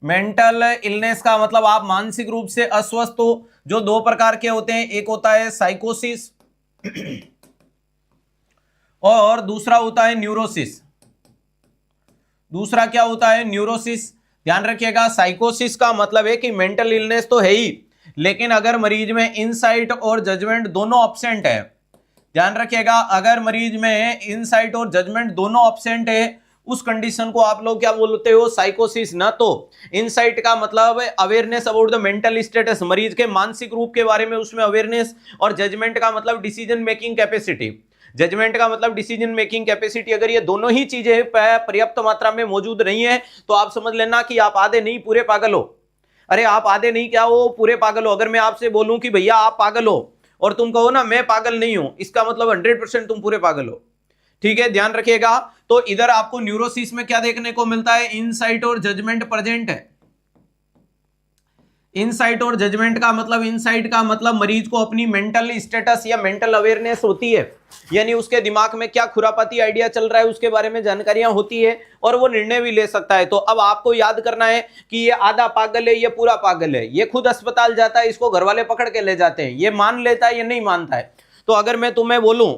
Mental illness का मतलब आप मानसिक रूप से अस्वस्थ हो, जो दो प्रकार के होते हैं, एक होता है साइकोसिस और दूसरा होता है न्यूरोसिस। दूसरा क्या होता है? न्यूरोसिस। ध्यान रखिएगा, साइकोसिस का मतलब है कि मेंटल इलनेस तो है ही, लेकिन अगर मरीज में इनसाइट और जजमेंट दोनों ऑब्सेंट है, ध्यान रखिएगा, अगर मरीज में इनसाइट और जजमेंट दोनों ऑब्सेंट है, उस कंडीशन को आप लोग क्या बोलते हो? साइकोसिस। ना तो इनसाइट का मतलब awareness about the mental status, मरीज के मानसिक रूप के बारे में उसमें अवेयरनेस, और जजमेंट का मतलब डिसीजन मेकिंग कैपेसिटी। जजमेंट का मतलब डिसीजन मेकिंग कैपेसिटी। अगर ये दोनों ही चीजें पर्याप्त मात्रा में मौजूद नहीं है तो आप समझ लेना कि आप आधे नहीं पूरे पागल हो। अरे आप आधे नहीं क्या हो, पूरे पागल हो। अगर मैं आपसे बोलूं कि भैया आप पागल हो और तुम कहो ना मैं पागल नहीं हूं, इसका मतलब 100% तुम पूरे पागल हो। ठीक है, ध्यान रखिएगा। तो इधर आपको न्यूरोसिस में क्या देखने को मिलता है? इनसाइट और जजमेंट प्रेजेंट है। इनसाइट और जजमेंट का मतलब, इनसाइट का मतलब मरीज को अपनी मेंटल स्टेटस या मेंटल अवेयरनेस होती है, यानी उसके दिमाग में क्या खुरापाती आइडिया चल रहा है उसके बारे में जानकारियां होती है, और वो निर्णय भी ले सकता है। तो अब आपको याद करना है कि ये आधा पागल है, ये पूरा पागल है, ये खुद अस्पताल जाता है, इसको घर वाले पकड़ के ले जाते हैं, ये मान लेता है, ये नहीं मानता है। तो अगर मैं तुम्हें बोलूं,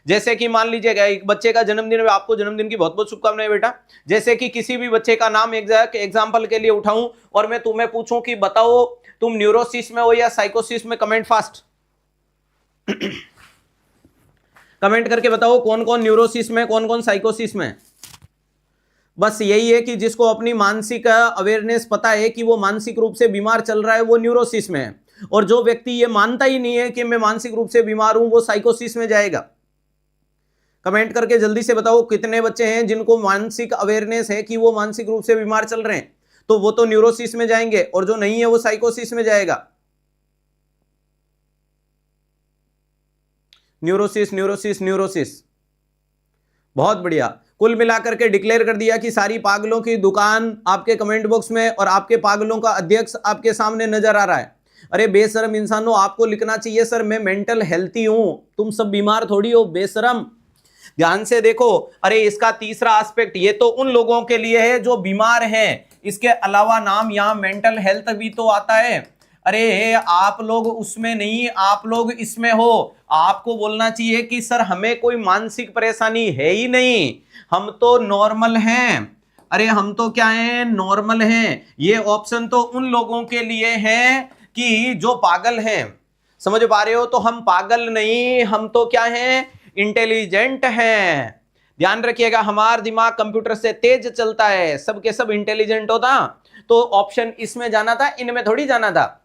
जैसे कि मान लीजिएगा एक बच्चे का जन्मदिन है, आपको जन्मदिन की बहुत बहुत शुभकामनाएं बेटा। जैसे कि किसी भी बच्चे का नाम एग्जाम्पल के लिए उठाऊं और मैं तुम्हें पूछूं कि बताओ तुम न्यूरोसिस में हो या साइकोसिस में, कमेंट फास्ट कमेंट करके बताओ कौन कौन न्यूरोसिस में, कौन कौन साइकोसिस में। बस यही है कि जिसको अपनी मानसिक अवेयरनेस पता है कि वो मानसिक रूप से बीमार चल रहा है, वो न्यूरोसिस में है, और जो व्यक्ति ये मानता ही नहीं है कि मैं मानसिक रूप से बीमार हूं, वो साइकोसिस में जाएगा। कमेंट करके जल्दी से बताओ कितने बच्चे हैं जिनको मानसिक अवेयरनेस है कि वो मानसिक रूप से बीमार चल रहे हैं, तो वो तो न्यूरोसिस में जाएंगे, और जो नहीं है वो साइकोसिस में जाएगा। न्यूरोसिस न्यूरोसिस न्यूरोसिस, बहुत बढ़िया। कुल मिलाकर के डिक्लेयर कर दिया कि सारी पागलों की दुकान आपके कमेंट बॉक्स में, और आपके पागलों का अध्यक्ष आपके सामने नजर आ रहा है। अरे बेशरम इंसानों, आपको लिखना चाहिए सर मैं मेंटल हेल्थी हूं, तुम सब बीमार थोड़ी हो बेशरम। ध्यान से देखो, अरे इसका तीसरा एस्पेक्ट, ये तो उन लोगों के लिए है जो बीमार हैं, इसके अलावा नाम यहां मेंटल हेल्थ भी तो आता है। अरे आप लोग उसमें नहीं, आप लोग इसमें हो। आपको बोलना चाहिए कि सर हमें कोई मानसिक परेशानी है ही नहीं, हम तो नॉर्मल हैं। अरे हम तो क्या हैं? नॉर्मल हैं। ये ऑप्शन तो उन लोगों के लिए है कि जो पागल हैं, समझ पा रहे हो? तो हम पागल नहीं, हम तो क्या हैं? इंटेलिजेंट हैं। ध्यान रखिएगा, हमारा दिमाग कंप्यूटर से तेज चलता है, सबके सब इंटेलिजेंट होता तो ऑप्शन इसमें जाना था, इनमें थोड़ी जाना था।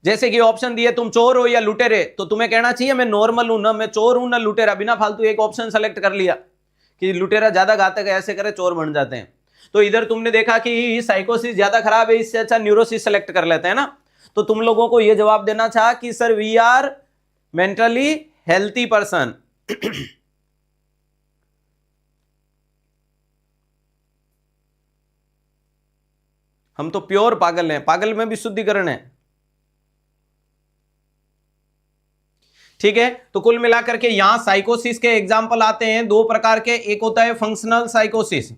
जैसे कि ऑप्शन दिए तुम चोर हो या लुटेरे, तो तुम्हें कहना चाहिए मैं नॉर्मल हूं, ना मैं चोर हूं ना लुटेरा, बिना फालतू एक ऑप्शन सेलेक्ट कर लिया कि लुटेरा ज्यादा घातक है, ऐसे करे चोर बन जाते हैं। तो इधर तुमने देखा कि साइकोसिस ज्यादा खराब है, इससे अच्छा न्यूरोसिस सेलेक्ट कर लेते हैं ना। तो तुम लोगों को यह जवाब देना चाहा कि sir we are mentally healthy person. हम तो प्योर पागल हैं, पागल में भी शुद्धिकरण है। ठीक है, तो कुल मिलाकर के यहां साइकोसिस के एग्जाम्पल आते हैं दो प्रकार के। एक होता है फंक्शनल साइकोसिस,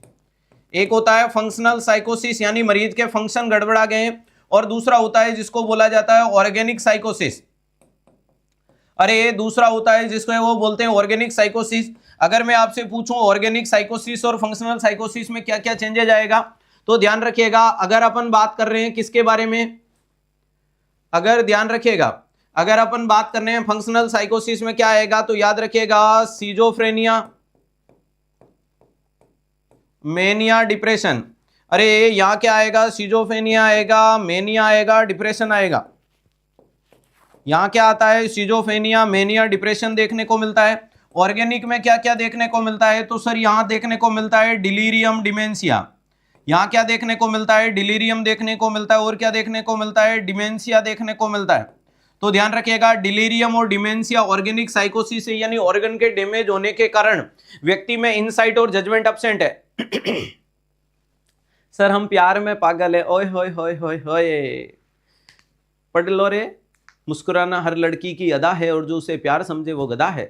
एक होता है फंक्शनल साइकोसिस यानी मरीज के फंक्शन गड़बड़ा गए, और दूसरा होता है जिसको बोला जाता है ऑर्गेनिक साइकोसिस। अरे दूसरा होता है जिसको वो बोलते हैं ऑर्गेनिक साइकोसिस। अगर मैं आपसे पूछूं ऑर्गेनिक साइकोसिस और फंक्शनल साइकोसिस में क्या क्या चेंजेज आएगा, तो ध्यान रखिएगा, अगर अपन बात कर रहे हैं किसके बारे में, अगर ध्यान रखिएगा, अगर अपन बात कर रहे हैं फंक्शनल साइकोसिस में क्या आएगा, तो याद रखिएगा सिजोफ्रेनिया, मेनिया, डिप्रेशन। अरे यहां क्या आएगा? सिजोफ्रेनिया आएगा, मेनिया आएगा, डिप्रेशन आएगा। यहां क्या आता है? सिजोफ्रेनिया, मेनिया, डिप्रेशन देखने को मिलता है। ऑर्गेनिक में क्या क्या देखने को मिलता है? तो सर यहां देखने को मिलता है डिलीरियम, डिमेंशिया। यहां क्या देखने को मिलता है? डिलीरियम देखने को मिलता है, और क्या देखने को मिलता है? डिमेंशिया देखने को मिलता है। तो ध्यान रखिएगा, डिलीरियम और डिमेंशिया ऑर्गेनिक साइकोसिस है, यानी ऑर्गन के डैमेज होने के कारण व्यक्ति में इनसाइट और जजमेंट एब्सेंट है। सर हम प्यार में पागल है, ओए होए होए होए होए। पढ़ लो रे, मुस्कुराना हर लड़की की अदा है, और जो उसे प्यार समझे वो गधा है।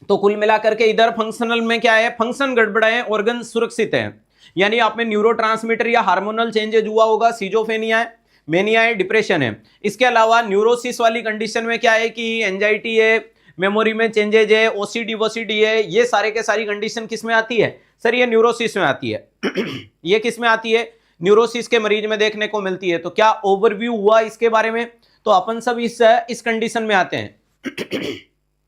तो कुल मिलाकर के इधर फंक्शनल में क्या है? फंक्शन गड़बड़ा है, ऑर्गन सुरक्षित है। यानी आप में न्यूरोट्रांसमीटर या हार्मोनल चेंजेज हुआ होगा, सिजोफ्रेनिया है, मेनिया है, डिप्रेशन है। इसके अलावा न्यूरोसिस वाली कंडीशन में क्या है कि एंजाइटी है, मेमोरी में चेंजेज है, ओसीडी वोसीडी है, ये सारे के सारी कंडीशन किस में आती है सर? ये न्यूरोसिस में आती है। ये किस में आती है? न्यूरोसिस के मरीज में देखने को मिलती है। तो क्या ओवरव्यू हुआ इसके बारे में? तो अपन सब इस कंडीशन में आते हैं।